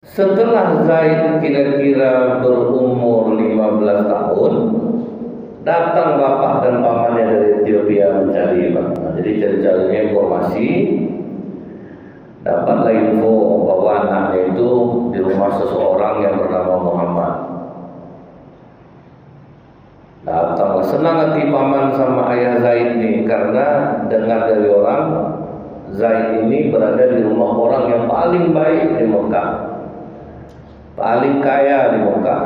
Setelah Zaid kira-kira berumur 15 tahun, datang bapak dan pamannya dari Ethiopia mencari Pak. Jadi cari-carinya informasi, dapatlah info bahwa anaknya itu di rumah seseorang yang bernama Muhammad. Datanglah, senang hati paman sama ayah Zaid ini karena dengar dari orang Zaid ini berada di rumah orang yang paling baik di Mekah, paling kaya di Mekah.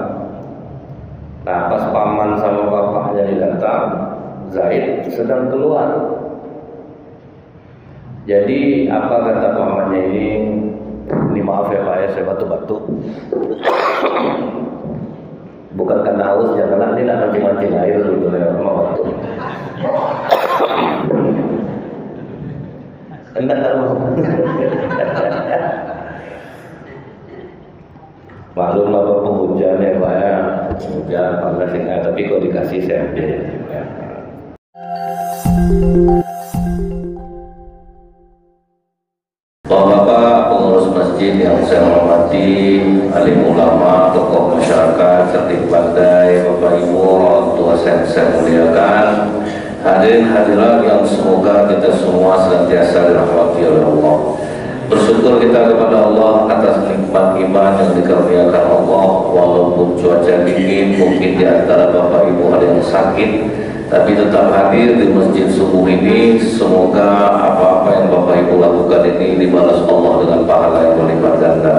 Nah, pas paman sama bapaknya datang, Zaid sedang keluar. Jadi apa kata pamannya ini maaf ya Pak ya, saya batuk-batuk. Bukan karena haus, janganlah tidak mancing-mancing air gitu ya, mau batuk. Enggak tahu. Maklum apa penghujan ya Pak ya, hujan panas enggak, tapi kalau dikasih saya ambil ya. Bapak-bapak pengurus masjid yang saya hormati, alim ulama, tokoh masyarakat, cerdik pandai, Bapak Ibu, orang tua saya muliakan, hadirin hadirat yang semoga kita semua senantiasa dirahmati oleh Allah. Bersyukur kita kepada Allah atas nikmat iman yang dikaruniakan Allah. Walaupun cuaca dingin, mungkin di antara Bapak Ibu ada yang sakit, tapi tetap hadir di masjid subuh ini. Semoga apa-apa yang Bapak Ibu lakukan ini dibalas Allah dengan pahala yang berlipat ganda.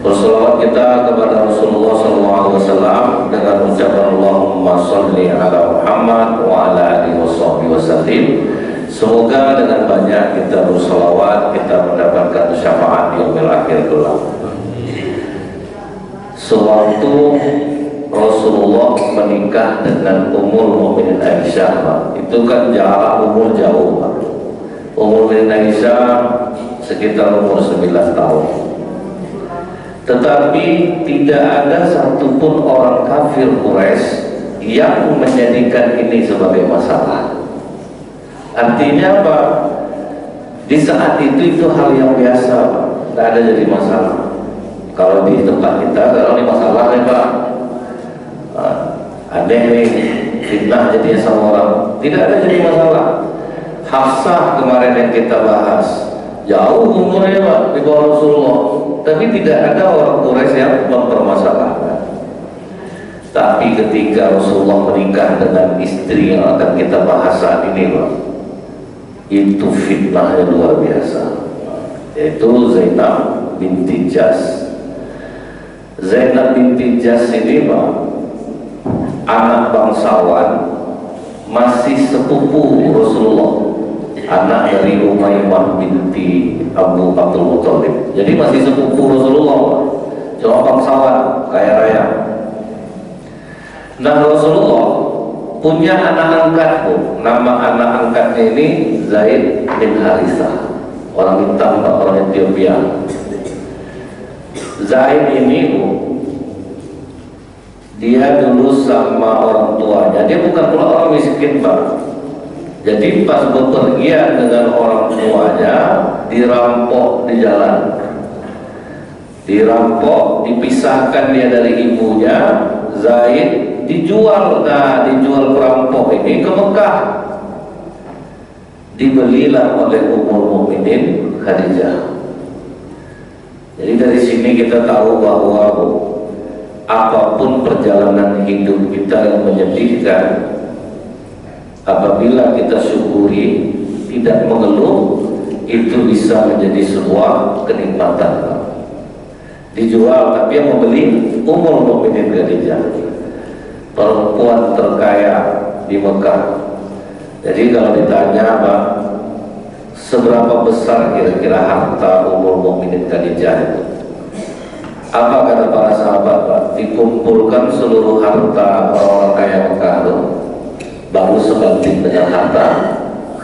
Berselawat kita kepada Rasulullah SAW dengan ucapan Allahumma sholli ala Muhammad wa ala alihi wasallim. Semoga dengan banyak kita berselawat, kita mendapatkan syafaat di yaumil akhir kelak. Sewaktu Rasulullah menikah dengan Ummul Mukminin Aisyah, itu kan jarak umur jauh. Ummul Mukminin Aisyah sekitar umur 9 tahun. Tetapi tidak ada satupun orang kafir Quraisy yang menjadikan ini sebagai masalah. Artinya apa? Di saat itu hal yang biasa, Pak. Tidak ada jadi masalah. Kalau di tempat kita, kalau ini masalah nih Pak, aneh nih, fitnah jadinya sama orang. Tidak ada jadi masalah. Hafsah kemarin yang kita bahas, jauh umurnya Pak di bawah Rasulullah, tapi tidak ada orang Quraisy yang mempermasalahkan. Tapi ketika Rasulullah menikah dengan istri yang akan kita bahas saat ini Pak, itu fitnahnya luar biasa, yaitu Zainab binti Jahsh. Zainab binti Jahsh ini Pak, anak bangsawan, masih sepupu Rasulullah, anak dari Umaymah binti Abdul Muthalib. Jadi masih sepupu Rasulullah Pak, cuma bangsawan, kaya raya. Nah, Rasulullah punya anak angkat Bu. Nama anak angkatnya ini Zaid bin Harithah, orang hitam, orang Ethiopia. Zaid ini Bu, dia dulu sama orang tuanya, dia bukan pula orang miskin Pak. Jadi pas bepergian dengan orang tuanya, dirampok di jalan, dirampok, dipisahkan dia dari ibunya. Zaid dijual, dijual perampok ini ke Mekah, dibelilah oleh Ummul Mukminin Khadijah. Jadi dari sini kita tahu bahwa apapun perjalanan hidup kita yang menyedihkan, apabila kita syukuri, tidak mengeluh, itu bisa menjadi sebuah kenikmatan. Dijual, tapi yang membeli Ummul Mukminin Khadijah, perempuan terkaya di Mekah. Jadi kalau ditanya Pak, seberapa besar kira-kira harta Ummul Mukminin Khadijah itu? Apa kata para sahabat Pak? Dikumpulkan seluruh harta orang kaya Mekah itu, baru sebanding dengan harta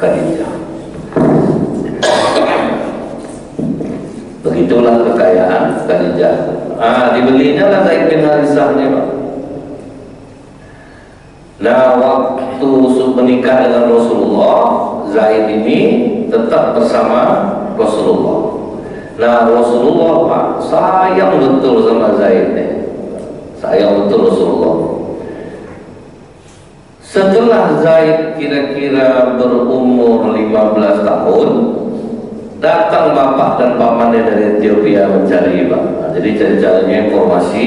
Khadijah. Begitulah kekayaan Khadijah. Dibelinya lah Zaid bin Harithah ini Pak. Nah, waktu menikah dengan Rasulullah, Zaid ini tetap bersama Rasulullah. Nah, Rasulullah Pak sayang betul sama Zaid nih. Sayang betul Rasulullah. Setelah Zaid kira-kira berumur 15 tahun, datang bapak dan pamannya dari Ethiopia mencari Pak. Jadi cari-carinya informasi,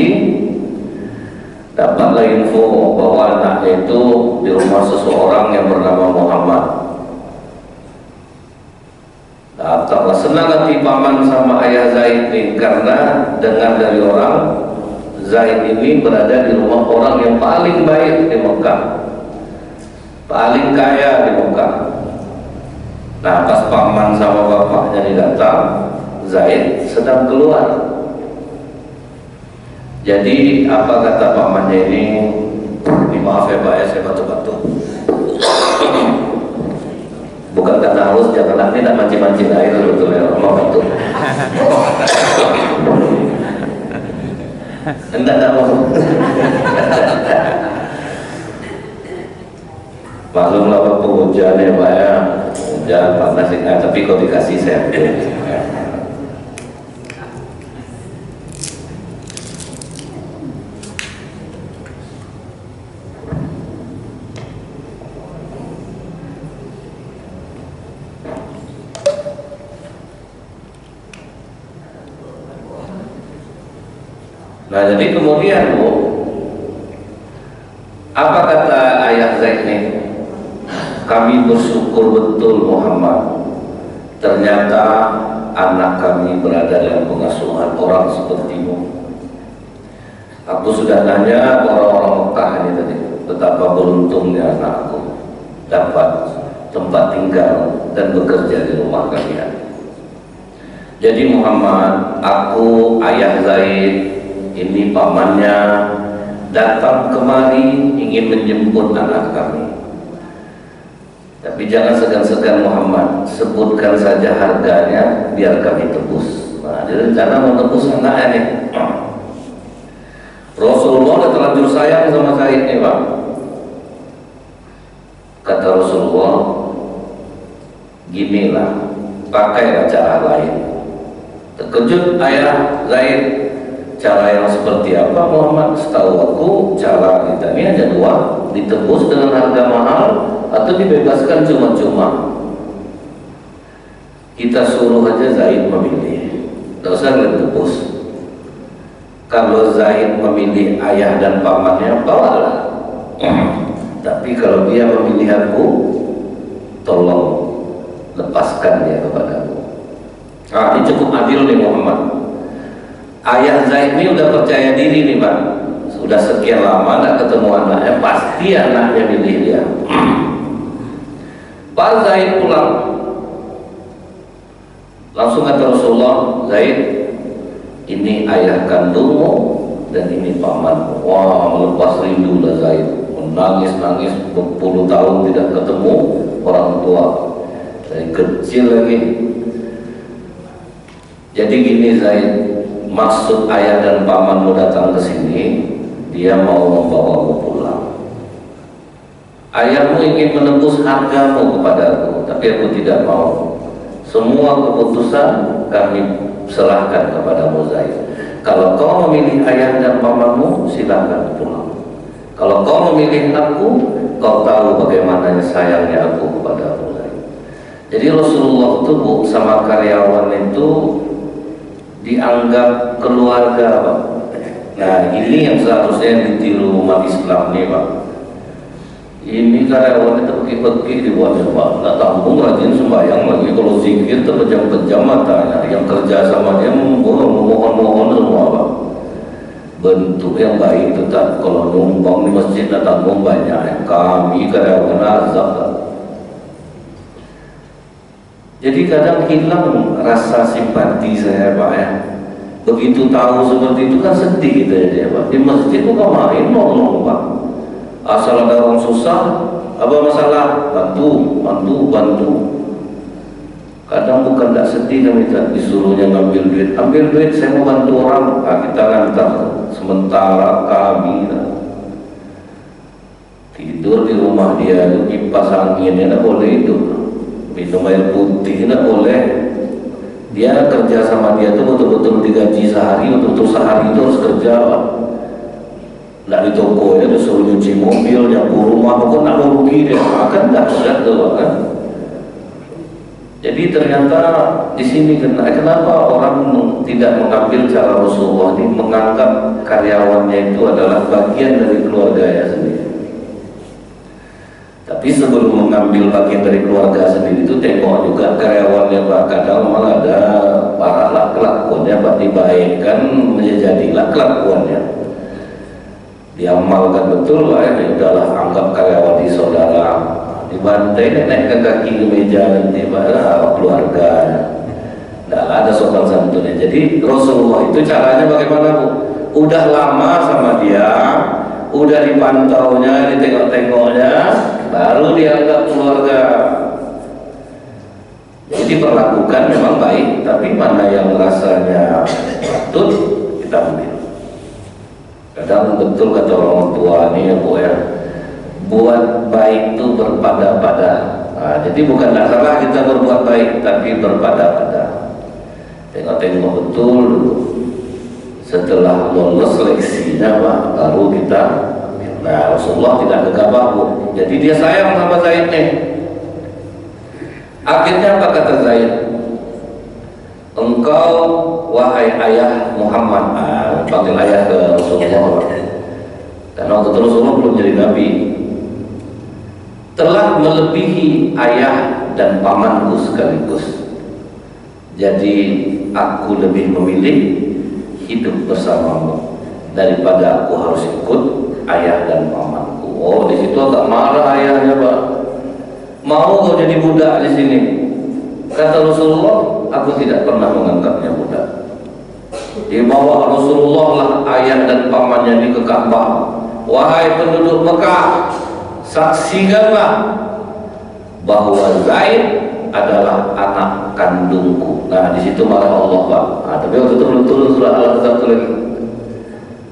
dapatlah info bahwa anaknya itu di rumah seseorang yang bernama Muhammad. Datanglah, senang hati paman sama ayah Zaid ini karena dengar dari orang Zaid ini berada di rumah orang yang paling baik di Mekah, paling kaya di Mekah. Nah, pas paman sama bapaknya ini datang, Zaid sedang keluar. Jadi apa kata pamannya ini? Maaf ya Pak ya, saya batuk-batuk. Bukan karena haus, jangan nanti tidak mancing-mancing air sebetulnya, mau batuk. Enggak mau. Maklumlah waktu hujan ya Pak ya, hujan panas ya, tapi kok dikasih senter. Nah jadi kemudian Bu, apa kata ayah Zaid ini? Kami bersyukur betul Muhammad, ternyata anak kami berada dalam pengasuhan orang sepertimu. Aku sudah nanya orang-orang Mekah ini tadi, betapa beruntungnya anakku dapat tempat tinggal dan bekerja di rumah kalian. Jadi Muhammad, aku ayah Zaid, ini pamannya, datang kemari ingin menjemput anak kami. Tapi jangan segan-segan Muhammad, sebutkan saja harganya biar kami tebus. Nah, dia rencana menebus anaknya nih. Rasulullah terlanjur sayang sama Zaid nih Pak. Kata Rasulullah, ginilah, pakai cara lain. Terkejut ayah Zaid, cara yang seperti apa Muhammad? Setahu aku cara kita ini ada dua, ditebus dengan harga mahal atau dibebaskan cuma-cuma. Kita suruh aja Zaid memilih, tidak usah ditebus. Kalau Zaid memilih ayah dan pamannya, bawalah. Tapi kalau dia memilih aku, tolong lepaskan dia kepadaku. Nah, ini cukup adil nih Muhammad. Ayah Zaid ini udah percaya diri nih Pak, sudah sekian lama nggak ketemu anaknya, pasti anaknya milih dia. Pak Zaid pulang, langsung kata Rasulullah, Zaid, ini ayah kandungmu dan ini pamanmu. Wah, melepas rindu lah Zaid, menangis-nangis berpuluh tahun tidak ketemu orang tua, dari kecil lagi. Jadi gini Zaid, maksud ayah dan pamanmu datang ke sini, dia mau membawamu pulang. Ayahmu ingin menebus hargamu kepadaku, tapi aku tidak mau. Semua keputusan kami serahkan kepadamu Zaid. Kalau kau memilih ayah dan pamanmu, silakan pulang. Kalau kau memilih aku, kau tahu bagaimana sayangnya aku kepadamu Zaid. Jadi Rasulullah itu Bu, sama karyawan itu dianggap keluarga Pak. Nah ini yang seharusnya ditiru umat Islam nih Pak. Ini karyawan itu pergi-pergi dibuatnya Pak, nggak tanggung, rajin sembahyang lagi, kalau zikir terpejam-pejam matanya, yang kerja sama dia memohon-mohon semua Pak. Bentuk yang baik itu tak, kalau numpang di masjid nggak tanggung banyak, kami karyawan azab Pak. Jadi kadang hilang rasa simpati saya Pak ya. Begitu tahu seperti itu kan sedih kita ya Pak. Di masjid bukan main ngomong Pak. Asal ada orang susah, apa masalah, bantu. Kadang bukan tidak sedih kami disuruhnya ngambil duit, saya mau bantu orang, nah, kita ngantar. Sementara kami tidur di rumah dia, itu kipas anginnya tidak boleh hidup, minum air putih tidak boleh, Dia kerja sama dia tuh betul-betul digaji sehari, betul-betul sehari itu harus kerja, Pak. Nggak di toko ya, disuruh nyuci mobil, nyapu rumah, pokoknya nggak rugi dia, makan dahsyat tuh kan. Jadi ternyata di sini kenapa orang tidak mengambil cara Rasulullah ini, menganggap karyawannya itu adalah bagian dari keluarganya sendiri. Tapi sebelum mengambil bagian dari keluarga sendiri itu tengok juga karyawannya, Pak. Kadang malah ada para kelakuannya Pak dibaikkan menjadilah kelakuannya. Diamalkan betul lah ya, udahlah anggap karyawan di saudara, dibantai naikkan kaki ke meja nanti pada keluarga. Tidak ada sopan santunnya. Jadi Rasulullah itu caranya bagaimana, Bu? Udah lama sama dia, udah dipantaunya, ditengok-tengoknya, baru dianggap keluarga. Jadi diperlakukan memang baik, tapi mana yang rasanya patut kita ambil. Kadang betul kata orang tua ini ya, Bu ya, buat baik itu berpada-pada. Nah, jadi bukan tidak salah kita berbuat baik, tapi berpada-pada. Tengok-tengok betul dulu. Setelah lolos seleksinya, Pak, baru kita. Nah, Rasulullah tidak gegabah, Bu. Jadi dia sayang sama Zaid nih. Akhirnya apa kata Zaid? Engkau wahai ayah Muhammad, panggil ayah ke Rasulullah. Karena waktu itu Rasulullah belum jadi nabi, telah melebihi ayah dan pamanku sekaligus. Jadi aku lebih memilih hidup bersamamu daripada aku harus ikut ayah dan pamanku. Oh, di situ agak marah ayahnya, Pak. Mau kau jadi budak di sini? Kata Rasulullah, aku tidak pernah menganggapnya budak. Dibawa Rasulullah lah ayah dan pamannya ini ke Ka'bah. Wahai penduduk Mekah, saksikanlah bahwa Zaid adalah anak kandungku. Nah, di situ marah Allah, Pak. Nah, tapi waktu itu belum turun surah Al-Ahzab lagi.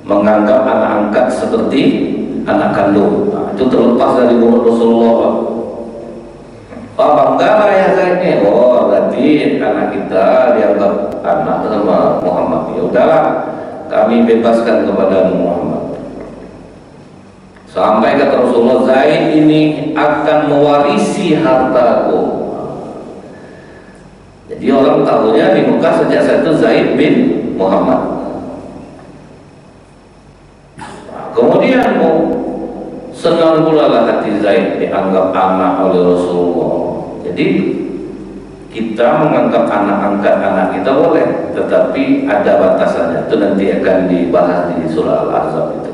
Menganggap anak angkat seperti anak kandung. Nah, itu terlepas dari mulut Rasulullah, Pak. Oh, bangga lah ya Zaid ini. Oh, berarti anak kita dianggap anak sama Muhammad. Ya udahlah, kami bebaskan kepada Muhammad. Sampai kata Rasulullah, Zaid ini akan mewarisi hartaku. Jadi orang tahunya di Mekah sejak saat itu Zaid bin Muhammad. Nah, kemudian senang pula lah hati Zaid dianggap anak oleh Rasulullah. Jadi kita menganggap anak angkat anak kita boleh, tetapi ada batasannya. Itu nanti akan dibahas di surah Al-Ahzab itu.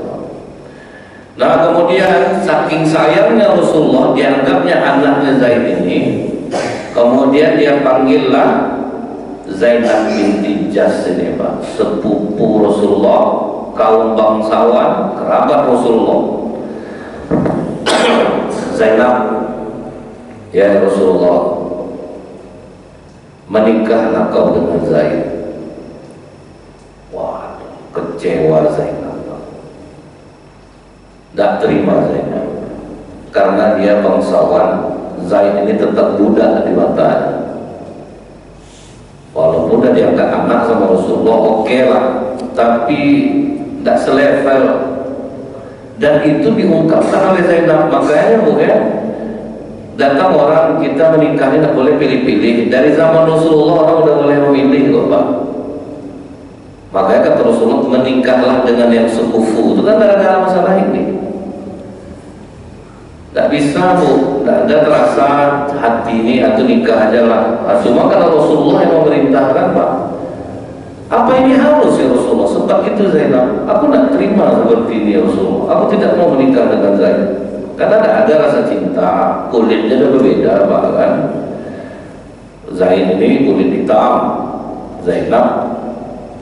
Nah, kemudian saking sayangnya Rasulullah dianggapnya anaknya Zaid ini, kemudian dia panggillah Zainab binti Jahsh ini, Pak, sepupu Rasulullah, kaum bangsawan, kerabat Rasulullah. Zainab, ya Rasulullah, menikahlah kau dengan Zaid. Wah, kecewa Zainab. Tidak terima Zainab, karena dia bangsawan. Zaid ini tetap budak di matanya. Walaupun udah diangkat anak sama Rasulullah, oke lah, tapi tidak selevel. Dan itu diungkapkan oleh Zainab. Makanya bukan datang orang kita menikah ini tidak boleh pilih-pilih. Dari zaman Rasulullah orang udah boleh memilih kok, Pak. Makanya kata Rasulullah, menikahlah dengan yang sekufu. Itu kan gara-gara masalah ini. Tidak bisa, Bu, tidak ada terasa hati ini atau nikah aja lah. Cuma kalau Rasulullah yang memerintahkan, Pak, apa ini harus ya Rasulullah? Sebab itu Zainab, aku tidak terima seperti ini ya Rasulullah. Aku tidak mau menikah dengan Zaid, karena tidak ada rasa cinta. Kulitnya sudah berbeda, Pak, kan? Zaid ini kulit hitam, Zainab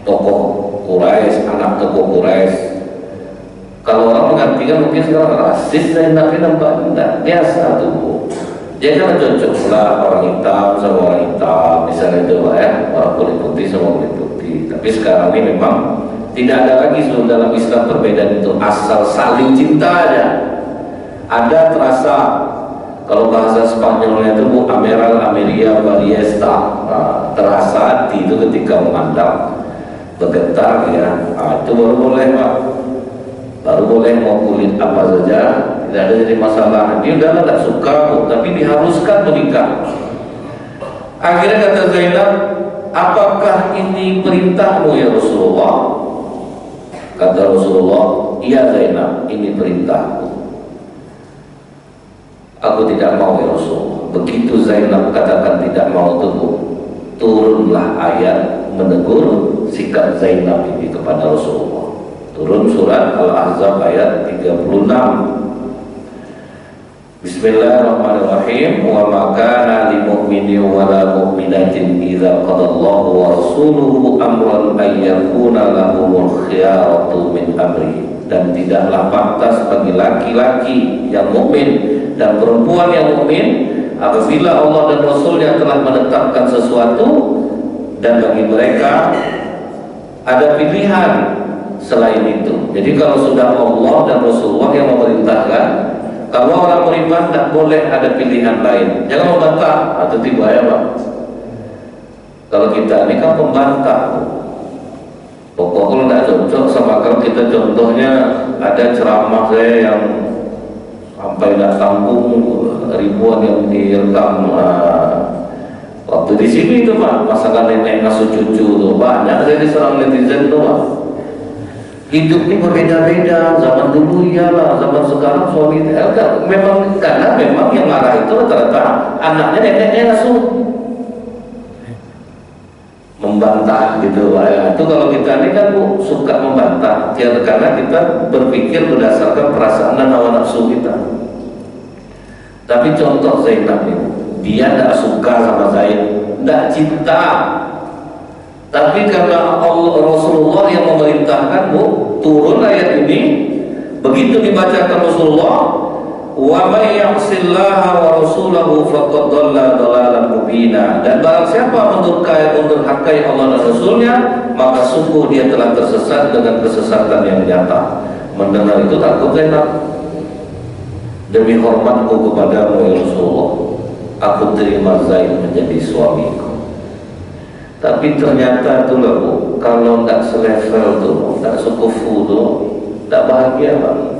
tokoh Quraisy, anak tokoh Quraisy. Kalau orang menggantikan mungkin sekarang rasis, Zainab ini nampak tidak biasa tuh, Bu. Dia kan cocok lah orang hitam sama orang hitam, misalnya itu ya, orang kulit putih sama kulit putih. Tapi sekarang ini memang tidak ada lagi dalam Islam perbedaan itu, asal saling cinta aja. Ada terasa Kalau bahasa Spanyolnya itu Bu, Ameral Ameria Bariesta. Nah, terasa hati itu ketika memandang, bergetar ya. Nah, itu baru boleh Pak. Baru boleh mau kulit apa saja, tidak ada jadi masalah. Dia udah tidak suka Bu, tapi diharuskan menikah. Akhirnya kata Zainab, apakah ini perintahmu ya Rasulullah? Kata Rasulullah, iya Zainab, ini perintahku. Aku tidak mau ya Rasulullah. Begitu Zainab katakan tidak mau tunggu, turunlah ayat menegur sikap Zainab ini kepada Rasulullah. Turun surat Al-Ahzab ayat 36. Bismillahirrahmanirrahim. Wa ma kana lil mu'minin wa la mu'minatin idza qadallahu wa rasuluhu amran ay yakuna lahumul khiyaratu min amri. Dan tidaklah pantas bagi laki-laki yang mukmin dan perempuan yang mukmin apabila Allah dan Rasul-Nya telah menetapkan sesuatu dan bagi mereka ada pilihan selain itu. Jadi kalau sudah Allah dan Rasulullah yang memerintahkan, kalau orang beriman tidak boleh ada pilihan lain. Jangan membantah atau tiba ya Pak. Kalau kita ini kan pembantah. Pokoknya tidak cocok sama kalau kita contohnya ada ceramah saya yang sampai tidak tanggung ribuan yang direkam waktu di sini itu Pak, masalah nenek ngasuh cucu tuh banyak saya diserang netizen tuh Pak. Hidup ini berbeda-beda, zaman dulu iyalah, zaman sekarang suami memang karena memang yang marah itu rata-rata anaknya neneknya ngasuh. Membantah gitu Pak ya. Itu kalau kita ini kan Bu suka membantah ya, karena kita berpikir berdasarkan perasaan dan hawa nafsu kita. Tapi contoh Zainab ini, dia tidak suka sama Zaid, tidak cinta, tapi karena Allah Rasulullah yang memerintahkan Bu, turun ayat ini. Begitu dibacakan Rasulullah, wa may ya'sillaha wa rasulahu faqad dhalla dhalalan mubina. Dan barang siapa mendurhakai Allah dan Rasulnya, maka sungguh dia telah tersesat dengan kesesatan yang nyata. Mendengar itu takut Zainab. Demi hormatku kepadamu ya Rasulullah, aku terima Zaid menjadi suamiku. Tapi ternyata itulah Bu, kalau tidak selevel tuh, tidak sekufu tuh, tidak bahagia banget.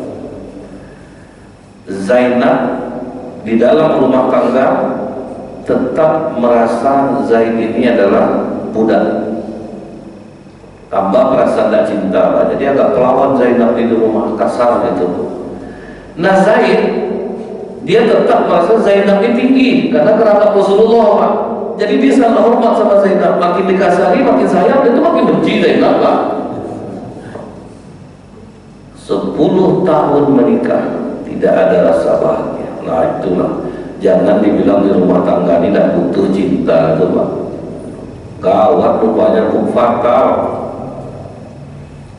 Zainab di dalam rumah tangga tetap merasa Zaid ini adalah budak, tambah merasa tidak cinta Pak. Jadi agak pelawan Zainab di rumah, kasar gitu. Nah Zaid dia tetap merasa Zainab ini tinggi karena kerabat Rasulullah Pak. Jadi dia sangat hormat sama Zainab, makin dikasari makin sayang, itu makin benci Zainab Pak. 10 tahun menikah tidak ada rasa bahagia. Nah itulah, jangan dibilang di rumah tangga ini tidak butuh cinta itu Pak. Gawat rupanya, fatal.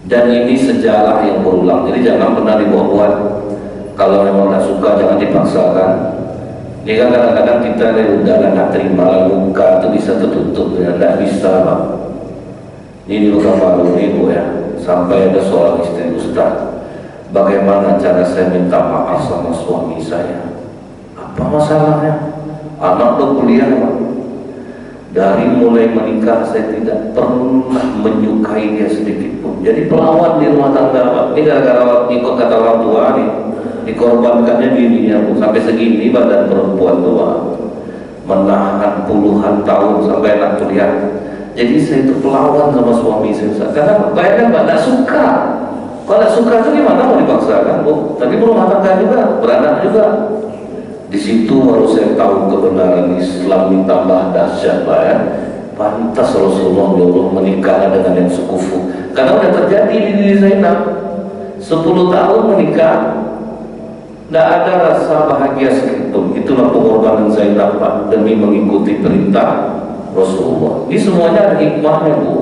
Dan ini sejarah yang berulang, jadi jangan pernah dibuat-buat. Kalau memang tidak suka jangan dipaksakan. Ini kan kadang-kadang kita udahlah nggak terima, luka itu bisa tertutup dengan tidak bisa Pak. Ini di luka baru ini Bu ya, sampai ada seorang istri Ustaz, bagaimana cara saya minta maaf sama suami saya? Apa masalahnya? Anak lo kuliah Pak. Dari mulai menikah saya tidak pernah menyukai dia sedikit pun. Jadi pelawan di rumah tangga Pak. Ini gara-gara ikut kata orang tua nih, dikorbankannya dirinya Bu. Sampai segini badan perempuan tua, menahan puluhan tahun sampai anak kuliah. Jadi saya itu pelawan sama suami saya. Karena bayangkan Pak, tidak suka. Kalau tidak suka itu gimana mau dipaksakan Bu? Tapi berumah tangga juga, beranak juga. Di situ baru saya tahu kebenaran Islam ini tambah dahsyat Pak ya. Pantas Rasulullah nyuruh menikah dengan yang sekufu. Karena sudah terjadi di diri Zainab. 10 tahun menikah, tidak ada rasa bahagia sedikitpun. Itulah pengorbanan Zainab Pak demi mengikuti perintah Rasulullah. Ini semuanya ada hikmahnya Bu.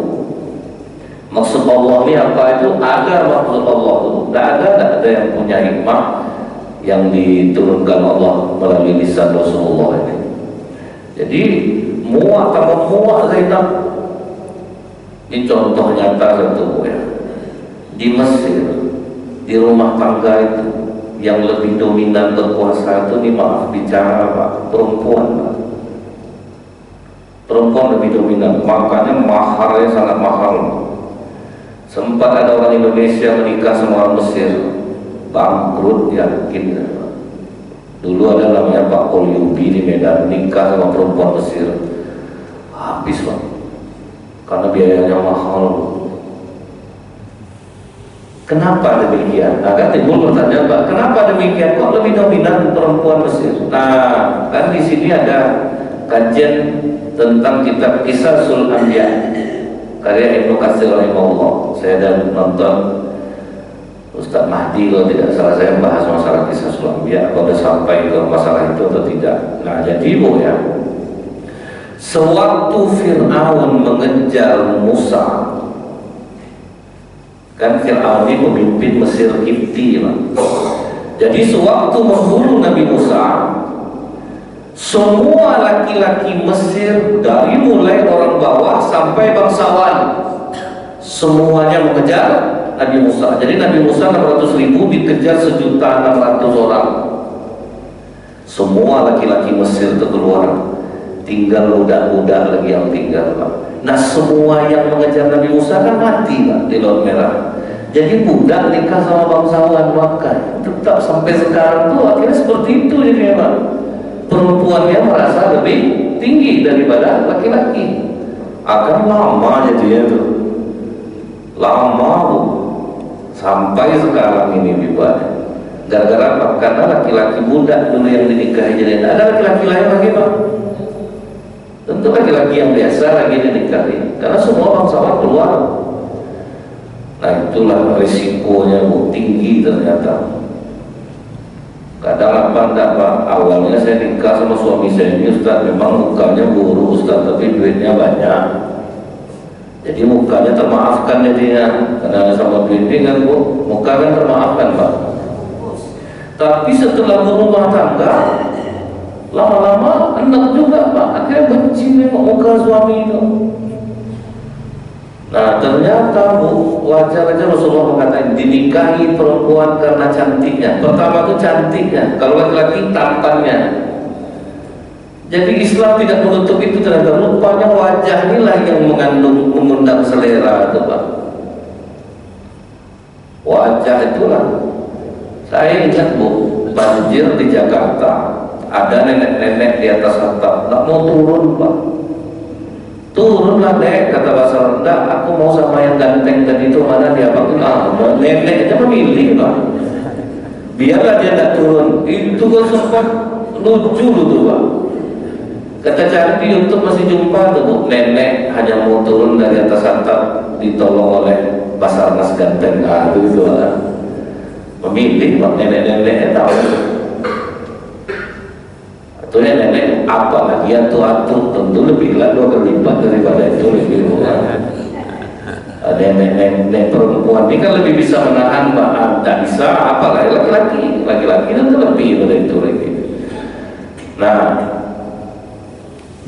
Maksud Allah ini apa itu? Ada maksud Allah itu. Tidak ada yang punya hikmah yang diturunkan Allah melalui lisan Rasulullah ini. Jadi muak tambah muak Zainab. Ini contoh nyata satu ya. Di Mesir, di rumah tangga itu yang lebih dominan berkuasa itu, nih maaf bicara Pak, perempuan Pak. Perempuan lebih dominan, makanya maharnya sangat mahal. Sempat ada orang Indonesia menikah sama orang Mesir, bangkrut yakin. Dulu ada namanya Pak Kolyubi di Medan, nikah sama perempuan Mesir, habis Pak, karena biayanya mahal. Kenapa demikian? Akan timbul pertanyaan Pak, kenapa demikian? Kok lebih dominan perempuan Mesir? Nah, kan di sini ada kajian tentang kitab Qisasul Anbiya karya Ibnu Katsir rahimahullah. Saya dan nonton Ustaz Mahdi kalau tidak salah, saya bahas masalah Qisasul Anbiya, kalau sudah sampai ke masalah itu atau tidak. Nah, jadi Bu ya, sewaktu Fir'aun mengejar Musa, kan Fir'aun ini pemimpin Mesir Kipti Pak. Jadi sewaktu memburu Nabi Musa, semua laki-laki Mesir dari mulai orang bawah sampai bangsawan semuanya mengejar Nabi Musa. Jadi Nabi Musa 600.000 dikejar 1.600.000 orang. Semua laki-laki Mesir keluar, tinggal budak-budak lagi yang tinggal Pak. Nah, semua yang mengejar Nabi Musa kan mati Pak di Laut Merah. Jadi budak nikah sama bangsawan Makkah, tetap sampai sekarang tuh akhirnya seperti itu jadinya Pak. Perempuannya merasa lebih tinggi daripada laki-laki. Akan lama jadinya tuh, lama Bu, sampai sekarang ini dibuat. Gara-gara apa? Karena laki-laki budak dulu yang dinikahi, jadi ada laki-laki lain lagi Pak. Tentu laki-laki yang biasa lagi dinikahi, karena semua bangsawan keluar. Nah, itulah risikonya Bu, tinggi ternyata. Kadang apa enggak Pak, awalnya saya nikah sama suami saya ini Ustaz, memang mukanya buruk Ustaz, tapi duitnya banyak. Jadi mukanya termaafkan jadinya, karena sama duit ini kan Bu, muka kan termaafkan Pak. Tapi setelah berumah tangga, lama-lama enak juga Pak, akhirnya benci memang muka suami itu. Nah, ternyata Bu, wajar aja Rasulullah mengatakan dinikahi perempuan karena cantiknya. Pertama itu cantiknya, kalau laki-laki tampannya. Jadi Islam tidak menutup itu, ternyata rupanya wajah inilah yang mengundang selera itu Pak. Wajah itulah. Saya ingat Bu, banjir di Jakarta, ada nenek-nenek di atas atap, nggak mau turun Pak. Turunlah Dek, kata bahasa rendah, aku mau sama yang ganteng tadi itu, mana dia Pak? Nenek aja memilih Pak, biarlah dia tidak turun. Itu kan sempat lucu tuh Pak. Kata cari di YouTube masih jumpa tuh Bu, nenek hanya mau turun dari atas atap, ditolong oleh Basarnas ganteng. Nah itu Pak, memilih Pak, nenek-neneknya tahu. Itu nenek apa lagi atu-atu, tentu lebih lah 2 kali lipat daripada itu lebih murah. Nenek perempuan ini kan lebih bisa menahan Pak, tidak bisa apalah laki-laki tentu lebih dari itu lagi. Nah,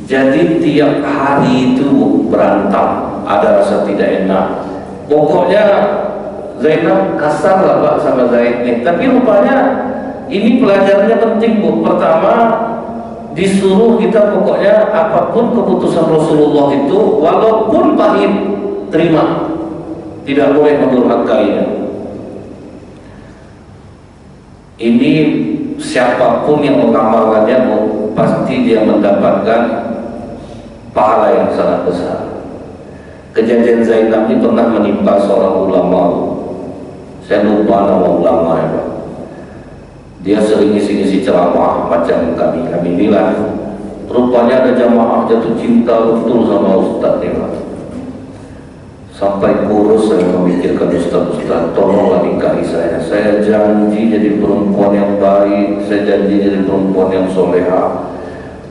jadi tiap hari itu berantem, ada rasa tidak enak. Pokoknya Zainab kasar lah Pak sama Zaid nih, tapi rupanya ini pelajarannya penting Bu. Pertama, disuruh kita pokoknya apapun keputusan Rasulullah itu, walaupun pahit, terima, tidak boleh mendurhakainya. Ini siapapun yang mengamalkannya Bu, pasti dia mendapatkan pahala yang sangat besar. Kejadian Zainab ini pernah menimpa seorang ulama, saya lupa nama ulama ya Pak. Dia sering isi-isi ceramah macam kami inilah. Rupanya ada jamaah jatuh cinta betul sama Ustadz nih Pak. Sampai kurus saya memikirkan Ustadz, tolonglah nikahi saya. Saya janji jadi perempuan yang baik, saya janji jadi perempuan yang soleha.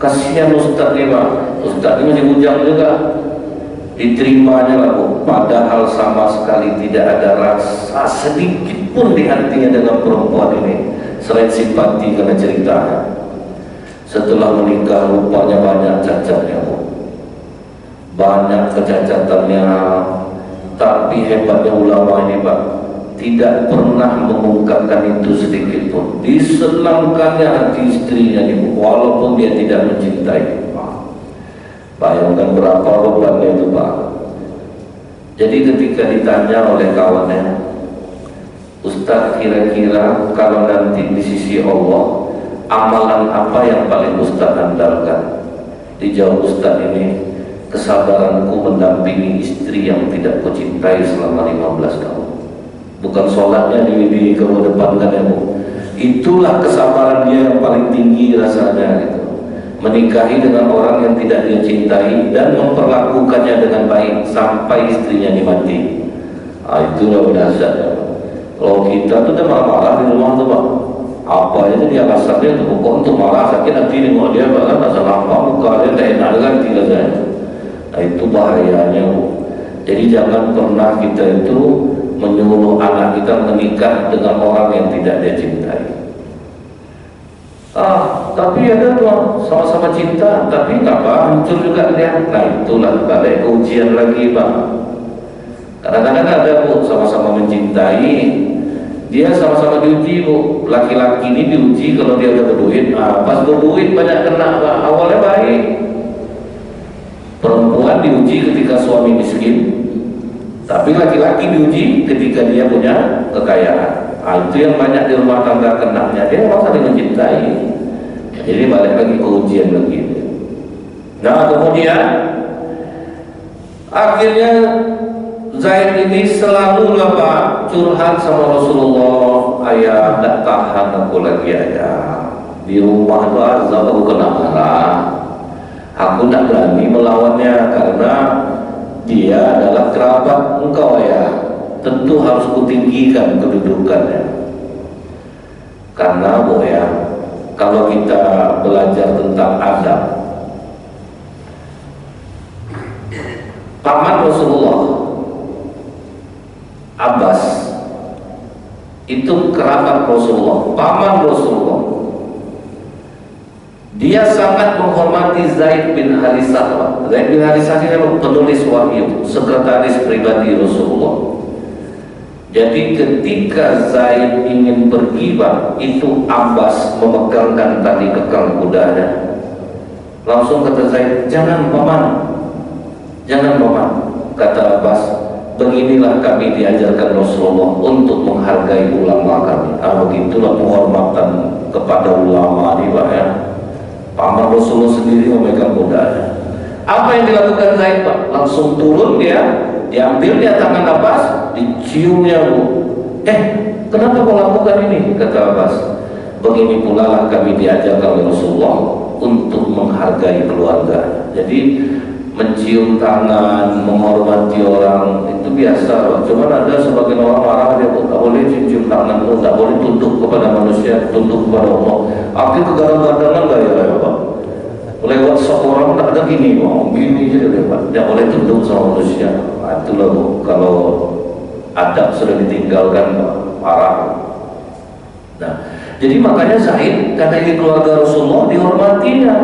Kasihan Ustadz nih Pak, Ustadz ini masih bujang juga. Diterimanya lah Bu, padahal sama sekali tidak ada rasa sedikit pun di hatinya dengan perempuan ini, selain simpati karena ceritanya. Setelah menikah rupanya banyak cacatnya Bu, banyak kecacatannya. Tapi hebatnya ulama ini Pak, tidak pernah mengungkapkan itu sedikit pun. Disenangkannya hati istrinya walaupun dia tidak mencintai. Bayangkan berapa bebannya itu Pak. Jadi ketika ditanya oleh kawannya, Ustaz, kira-kira kalau nanti di sisi Allah, amalan apa yang paling Ustaz andalkan? Dijawab Ustaz ini, kesabaranku mendampingi istri yang tidak kucintai selama 15 tahun. Bukan sholatnya dikedepankan ya Bu. Itulah kesabaran dia yang paling tinggi rasanya gitu. Menikahi dengan orang yang tidak dia cintai dan memperlakukannya dengan baik sampai istrinya dimati. Itulah dahsyatnya. Kalau kita tuh udah marah-marah di rumah tuh Pak, apa aja dia alasannya tuh pokok untuk marah, sakit hati nih mau dia bahkan asal lampa muka dia tidak enak dengan tidak saya. Nah itu bahayanya Bu. Jadi jangan pernah kita itu menyuruh anak kita menikah dengan orang yang tidak dia cintai. Tapi ada tuh sama-sama cinta, tapi nggak apa, hancur juga dia. Nah itulah badai ujian lagi Pak. Kadang-kadang ada Bu sama-sama mencintai, dia sama-sama diuji Bu. Laki-laki ini diuji kalau dia udah berduit. Pas berduit banyak kena Pak. Awalnya baik. Perempuan diuji ketika suami miskin, tapi laki-laki diuji ketika dia punya kekayaan. Itu yang banyak di rumah tangga kenanya. Dia memang saling mencintai. Jadi balik lagi ke ujian lagi. Nah kemudian akhirnya Zaid ini selalu Pak curhat sama Rasulullah, ayah tak tahan aku lagi ayah. Di rumah itu azab aku kena marah. Aku tak berani melawannya karena dia adalah kerabat engkau ayah. Tentu harus kutinggikan kedudukannya. Karena Bu ya, kalau kita belajar tentang adab, paman Rasulullah Abbas itu kerabat Rasulullah, paman Rasulullah. Dia sangat menghormati Zaid bin Harisah. Zaid bin Harisah ini penulis wahyu, sekretaris pribadi Rasulullah. Jadi ketika Zaid ingin pergi Pak, itu Abbas memegangkan tali kekang kudanya. Langsung kata Zaid, jangan paman, jangan paman. Kata Abbas, beginilah kami diajarkan Rasulullah untuk menghargai ulama kami. Begitulah penghormatan kepada ulama ini Pak ya. Paman Rasulullah sendiri memegang kudanya. Apa yang dilakukan Zaid Pak? Langsung turun dia, diambil dia tangan Abbas, diciumnya Bu. Kenapa kau lakukan ini? Kata Abbas, begini pula lah kami diajarkan oleh Rasulullah untuk menghargai keluarga. Jadi mencium tangan, menghormati orang itu biasa Pak. Cuma ada sebagian orang marah dia tak boleh cium tangan, tak boleh tunduk kepada manusia, tunduk kepada Allah. Akhir kegadang-gadangan gak ya Pak? Lewat seorang tak ada gini, gini aja dia Pak. Dia boleh tunduk sama manusia. Itulah Bu, kalau adab sudah ditinggalkan Pak, parah. Nah, jadi makanya Zaid kata ini keluarga Rasulullah dihormatinya.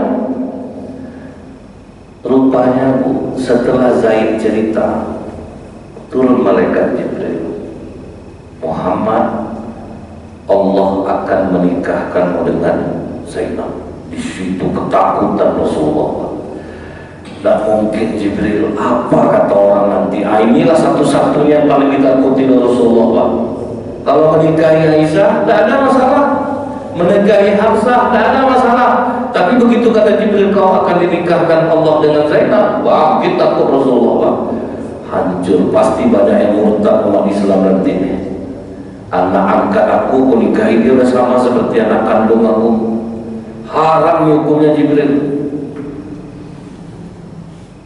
Rupanya Bu, setelah Zaid cerita, turun malaikat Jibril, Muhammad, Allah akan menikahkanmu dengan Zainab. Di situ ketakutan Rasulullah. Tidak mungkin Jibril, apa kata orang nanti? Inilah satu-satunya yang paling ditakuti Rasulullah Pak. Kalau menikahi Aisyah, tidak ada masalah. Menikahi Hafsah, tidak ada masalah. Tapi begitu kata Jibril, kau akan dinikahkan Allah dengan Zainab, wah kita takut Rasulullah Pak. Hancur, pasti banyak yang murtad umat Islam nanti. Anak angkat aku nikahi dia udah sama seperti anak kandung aku. Haram hukumnya Jibril.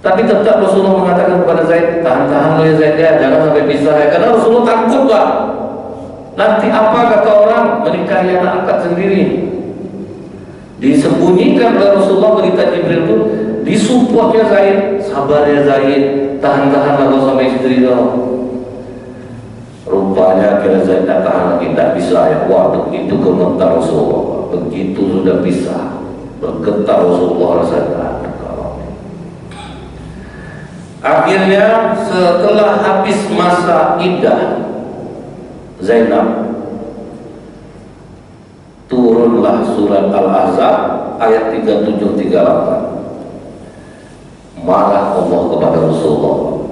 Tapi tetap Rasulullah mengatakan kepada Zaid, tahan-tahan ya Zaid ya, jangan sampai pisah ya. Karena Rasulullah takut Pak. Nanti apa kata orang menikahi anak angkat sendiri? Disembunyikan oleh Rasulullah berita Jibril itu, disupportnya Zaid, sabar ya Zaid, tahan-tahan kau sama istri kau. Rupanya kira Zaid tak tahan lagi, tak bisa ya. Wah begitu gemetar Rasulullah, begitu sudah bisa, bergetar Rasulullah rasanya. Akhirnya setelah habis masa iddah, Zainab, turunlah surat Al-Ahzab ayat 37-38. Marah Allah kepada Rasulullah,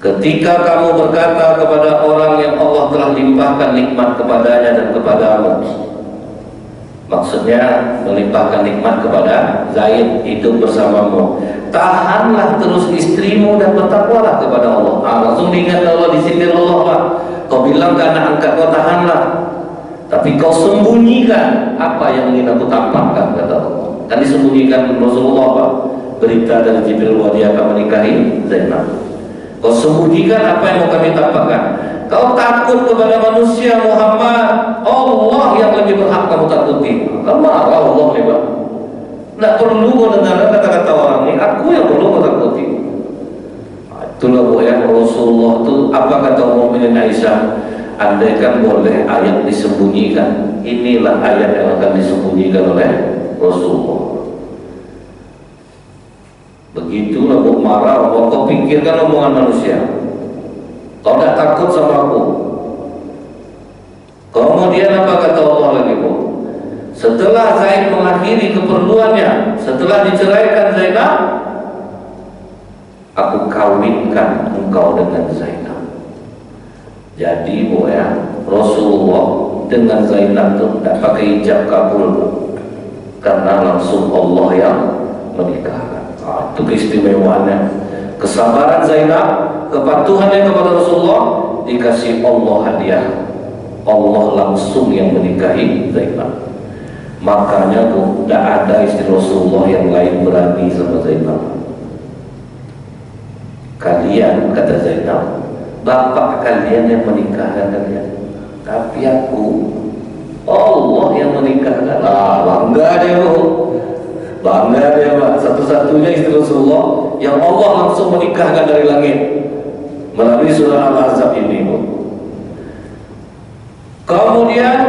ketika kamu berkata kepada orang yang Allah telah limpahkan nikmat kepadanya dan kepadamu, maksudnya melimpahkan nikmat kepada Zaid hidup bersamamu, tahanlah terus istrimu dan bertakwalah kepada Allah. Langsung diingat Allah, disindir Allah, Pak. Kau bilang ke anak angkat kau tahanlah, tapi kau sembunyikan apa yang ingin aku tampakkan, kata Allah. Kan disembunyikan Rasulullah, Pak, berita dari Jibril bahwa dia akan menikahi Zainab. Kau sembunyikan apa yang mau kami tampakkan. Kau takut kepada manusia Muhammad, Allah yang lebih berhak kamu takuti. Kamu marah Allah nih, Pak. Tidak perlu kau dengar kata-kata orang ini, aku yang perlu kau takuti. Itulah Bu ya, Rasulullah itu apa kata Mukminin Aisyah, andaikan boleh ayat disembunyikan, inilah ayat yang akan disembunyikan oleh Rasulullah. Begitulah Bu marah, kau pikirkan omongan manusia, kau tidak takut sama aku. Kemudian apa kata Allah lagi, Bu? Setelah Zaid mengakhiri keperluannya, setelah diceraikan Zainab, aku kawinkan engkau dengan Zainab. Jadi Bu ya, Rasulullah dengan Zainab itu tidak pakai ijab kabul, Bu, karena langsung Allah yang menikahkan. Itu keistimewaannya, kesabaran Zainab, kepatuhannya kepada Rasulullah, dikasih Allah hadiah. Allah langsung yang menikahi Zainab. Makanya Bu, tidak ada istri Rasulullah yang lain berani sama Zainab. Kalian, kata Zainab, bapak kalian yang menikahkan kalian, tapi aku, Allah yang menikahkan. Bangga dia, Bu, bangga dia, Pak. Satu-satunya istri Rasulullah yang Allah langsung menikahkan dari langit melalui surah Al-Ahzab ini, Bu. Kemudian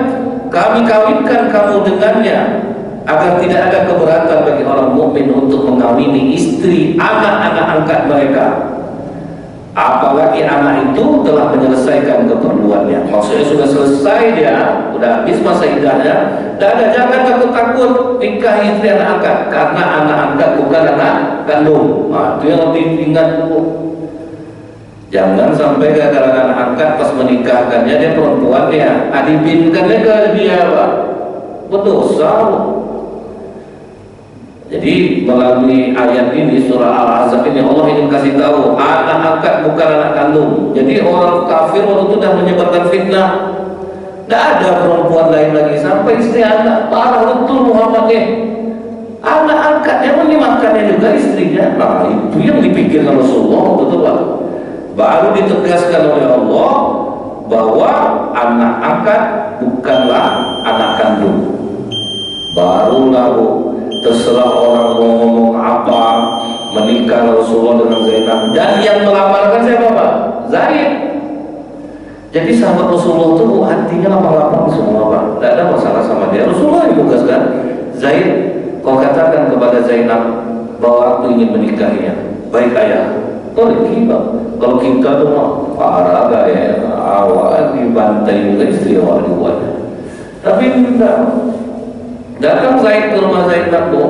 kami kawinkan kamu dengannya, agar tidak ada keberatan bagi orang mukmin untuk mengawini istri anak-anak angkat mereka, apalagi anak itu telah menyelesaikan keperluannya. Maksudnya sudah selesai, dia sudah habis masa iddahnya. Dan jangan takut-takut nikah istri anak angkat, karena anak angkat bukan anak kandung. Itu yang diingat dulu. Jangan sampai gara-gara anak angkat pas menikahkannya dia perempuannya, adibinkannya ke dia, Pak, berdosa. Jadi melalui ayat ini, surah Al-Ahzab ini, Allah ingin kasih tahu anak angkat bukan anak kandung. Jadi orang kafir waktu itu sudah menyebarkan fitnah, tidak ada perempuan lain lagi sampai istri anak. Parah betul Muhammad nih, anak angkatnya menyimakannya juga istrinya. Nah itu yang dipikirkan Rasulullah waktu itu, Pak. Baru ditegaskan oleh Allah bahwa anak angkat bukanlah anak kandung. Barulah terserah orang mau ngomong apa, menikah Rasulullah dengan Zainab. Dan yang melamarkan siapa, Pak? Zaid. Jadi sahabat Rasulullah itu hatinya lapang-lapang semua, Pak. Tidak ada masalah sama dia. Rasulullah yang tugaskan, Zaid, kau katakan kepada Zainab bahwa aku ingin menikahinya. Baik ayah. Pergi, Pak. Kalau kita tuh parah gaya awal dibantai juga istri awal juga. Tapi tidak. Datang Zaid ke rumah Zainab, Bu.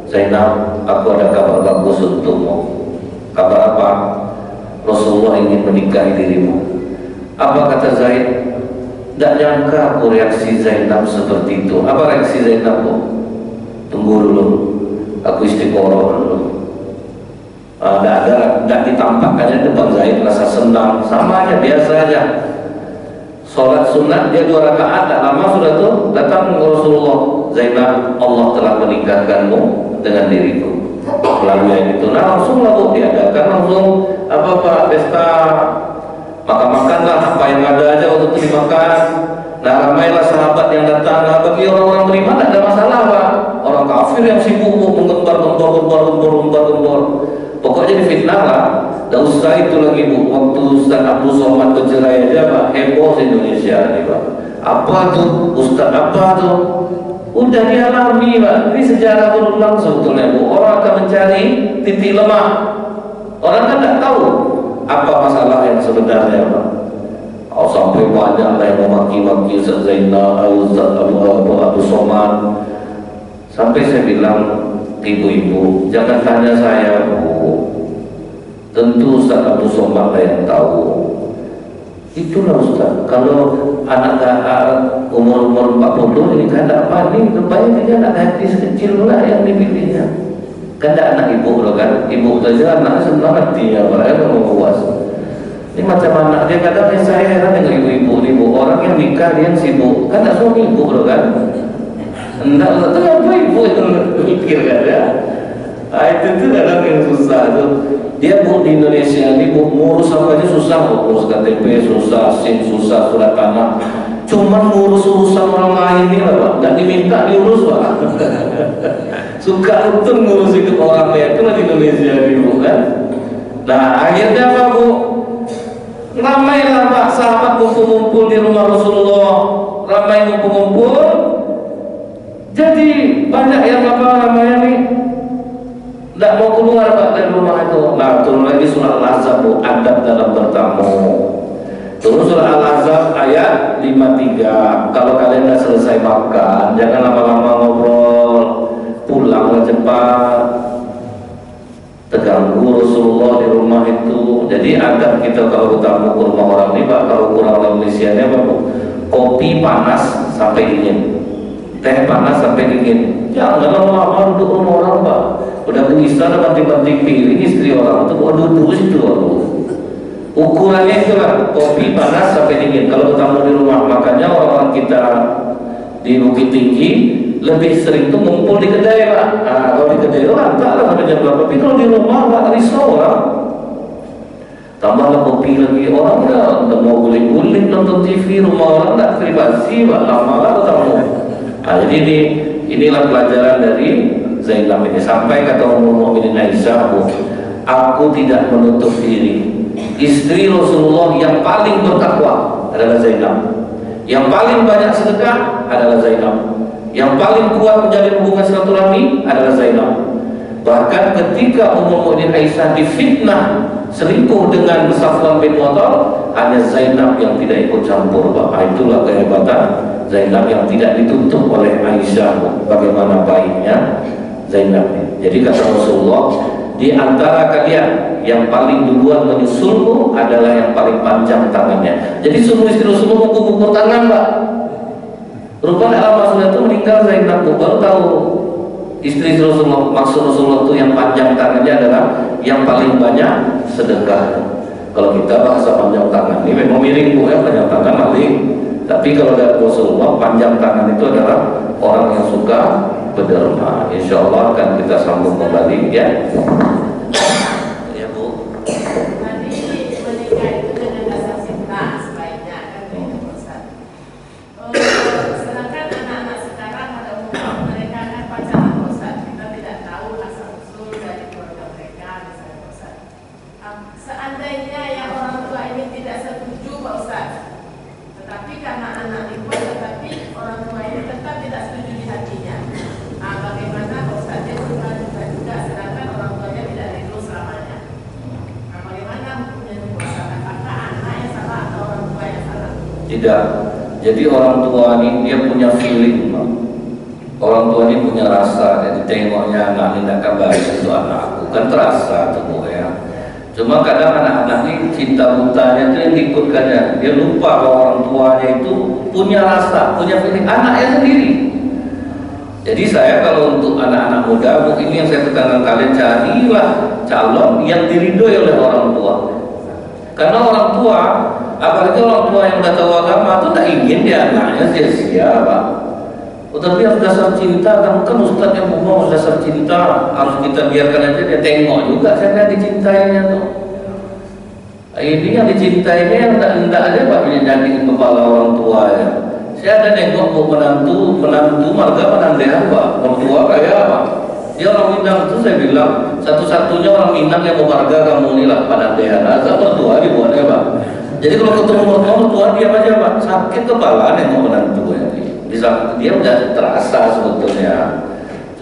Zainab, aku ada kabar bagus untukmu. Kabar apa? Rasulullah ingin menikahi dirimu. Apa kata Zaid? Tidak nyangka aku reaksi Zainab seperti itu. Apa reaksi Zainab, Bu? Tunggu dulu, aku istiqoroh dulu. Tidak ditampakkannya depan Zaid rasa senang, sama aja, biasa aja. Sholat sunat dia 2 rakaat, tak lama sudah tuh datang Rasulullah, Zainab, Allah telah menikahkanmu dengan diriku. Melalui yang itu, nah langsung lah Bu, diadakan langsung pesta, makan-makanlah apa yang ada aja waktu itu dimakan. Nah ramailah sahabat yang datang. Nah, bagi orang-orang beriman tidak ada masalah, Pak. Orang kafir yang sibuk menggembar-gembar. Pokoknya difitnah lah. Dan usai itu lagi, Bu, waktu Ustaz Abdul Somad bercerai aja, Pak, heboh di Indonesia nih, Pak. Apa tuh? Ustaz apa tuh? Udah dialami, Pak. Ini sejarah berulang sebetulnya, Bu. Orang akan mencari titik lemah. Orang kan tidak tahu apa masalah yang sebenarnya, Pak. Sampai banyak lah yang memaki-maki Ustaz Zainal, Ustaz Abu Somad. Sampai saya bilang, ibu-ibu jangan tanya saya Bu, tentu Ustaz Abu Somad lah yang tahu. Itulah Ustaz, kalau anak umur 40 ini kan tidak panik, rupanya dia anak gadis kecil lah yang dipilihnya. Kan tidak anak ibu loh kan, ibu saja anaknya senang hatinya, mereka mau puas. Ini macam anak dia kadang saya heran dengan ibu-ibu, orang yang nikah dia yang sibuk, kan tidak suami ibu loh kan. Enggak, itu apa ibu yang mikir kan ya? Itu kadang yang susah tuh. Dia Bu di Indonesia ini Bu ngurus apa aja susah, Bu ngurus KTP susah, SIM susah, surat tanah. Cuman ngurus urusan orang lain ini lah Pak, nggak diminta diurus Pak. Suka betul ngurus hidup orang lain, itu lah di Indonesia ini Bu kan. Nah akhirnya apa Bu? Ramai lah Pak, sahabat kumpul-kumpul di rumah Rasulullah, ramai kumpul-kumpul. Jadi banyak yang apa namanya nih tidak mau keluar Pak dari rumah itu. Nah turun lagi surah Al-Ahzab Bu, adab dalam bertamu. Turun surah Al-Ahzab ayat 53. Kalau kalian sudah selesai makan, jangan lama-lama ngobrol, pulanglah cepat. Terganggu Rasulullah di rumah itu. Jadi adab kita kalau bertamu ke rumah orang ini Pak, kalau kurang Malaysia ini apa Bu? Kopi panas sampai dingin, teh panas sampai dingin. Jangan lama-lama duduk rumah orang Pak. Udah gelisah udah banting-banting piring istri orang itu duduk situ. Ukurannya itulah kopi panas sampai dingin. Kalau bertamu di rumah, makanya orang-orang kita di Bukit Tinggi lebih sering tuh ngumpul di kedai Pak. Nah, kalau di kedai orang tak lah sampai jam berapa. Tapi kalau di rumah nggak risau orang. Tambahlah kopi lagi, orang udah mau guling-guling nonton TV, rumah orang nggak privasi Pak. Lama-lama bertamu. Nah, jadi inilah pelajaran dari Zainab ini. Sampai kata Ummul Mukminin Aisyah, aku tidak menutup diri, istri Rasulullah yang paling bertakwa adalah Zainab, yang paling banyak sedekah adalah Zainab, yang paling kuat menjalin hubungan silaturahmi adalah Zainab. Bahkan ketika Ummul Mukminin Aisyah difitnah selingkuh dengan Safwan bin Mu'attal, hanya Zainab yang tidak ikut campur Pak. Itulah kehebatan Zainab yang tidak ditutup oleh Aisyah. Bagaimana baiknya Zainab. Jadi kata Rasulullah, di antara kalian yang paling duluan menyusulmu adalah yang paling panjang tangannya. Jadi semua istri Rasulullah mengukur tangan Pak. Rupanya Rasulullah itu meninggal, Zainab baru tahu istri Rasulullah, maksud Rasulullah itu yang panjang tangannya adalah yang paling banyak sedekah. Kalau kita bahasa panjang tangan ini memang miring Bu ya, panjang tangan maling. Tapi kalau dari Rasulullah, panjang tangan itu adalah orang yang suka berderma. Insya Allah akan kita sambung kembali ya. Ya Bu. Tadi menikah itu dengan dasar cinta sebaiknya kan begitu Ustaz. Sedangkan anak-anak sekarang pada umumnya mereka kan pacaran Ustaz. Kita tidak tahu asal usul dari keluarga mereka misalnya Ustaz. Seandainya yang orang tua ini tidak setuju Pak Ustaz, tetapi karena anak dibuat, tetapi orang tua ini tetap tidak setuju di hatinya. Bagaimana Ustaz dia suka juga sedangkan orang tuanya tidak ridho selamanya. Bagaimana hukumnya itu Ustaz? Apakah anak yang salah atau orang tua yang salah? Tidak. Jadi orang tua ini dia punya feeling Pak. Orang tua ini punya rasa. Jadi tengoknya anak ini tidak baik itu anakku, kan terasa tuh Bu ya. Cuma kadang anak-anak ini cinta butanya itu yang diikutkannya. Dia lupa bahwa orang tuanya itu punya rasa, punya feeling anaknya sendiri. Jadi saya kalau untuk anak-anak muda, mungkin yang saya tekankan kalian, carilah calon yang diridhoi oleh orang tua. Karena orang tua, apalagi orang tua yang sudah tahu agama itu tak ingin dia anaknya sia-sia Pak. Tapi harus dasar cinta, kan Ustaz yang mau dasar cinta harus kita biarkan aja dia tengok juga saya dicintainya tuh. Ini yang dicintainya yang tidak ada Pak menjadi kepala orang tua ya. Saya ada nengok Bu menantu marga penandean Pak, mertua kayak apa? Dia orang Minang itu saya bilang satu-satunya orang Minang yang mau marga kamu ini lah penandean. Asal mertua dibuatnya Pak. Jadi kalau ketemu mertua diam aja Pak, sakit kepala nengok menantu ya. Dia udah terasa sebetulnya,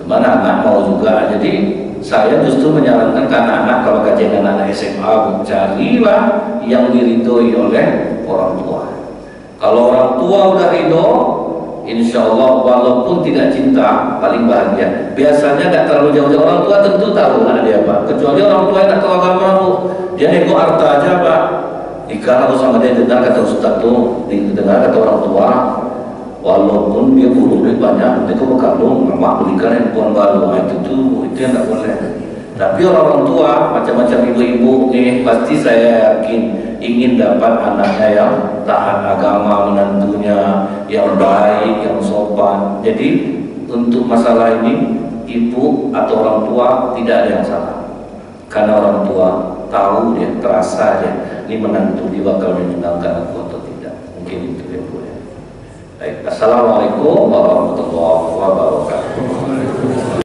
cuman anak mau juga. Jadi saya justru menyarankan ke anak-anak kalau kajian anak SMA, carilah yang diridhoi oleh orang tua. tua udah ridho, insya Allah walaupun tidak cinta paling bahagia. Biasanya nggak terlalu jauh-jauh, orang tua tentu tahu ada dia apa. Kecuali orang tua yang tak tahu agama, Bu, dia nego harta aja, Pak. Nikah harus sama dia, dengar kata Ustaz tuh, dengar kata orang tua, walaupun dia butuh duit banyak, dia kok berkandung, mak belikan handphone baru, itu yang tak boleh. Tapi orang tua macam-macam ibu-ibu nih, pasti saya yakin ingin dapat anaknya yang taat agama, menantunya yang baik, yang sopan. Jadi untuk masalah ini ibu atau orang tua tidak ada yang salah, karena orang tua tahu dia, terasa dia ini menantu dia bakal menyenangkan aku atau tidak. Mungkin itu ya Bu. Baik, assalamualaikum warahmatullahi wabarakatuh.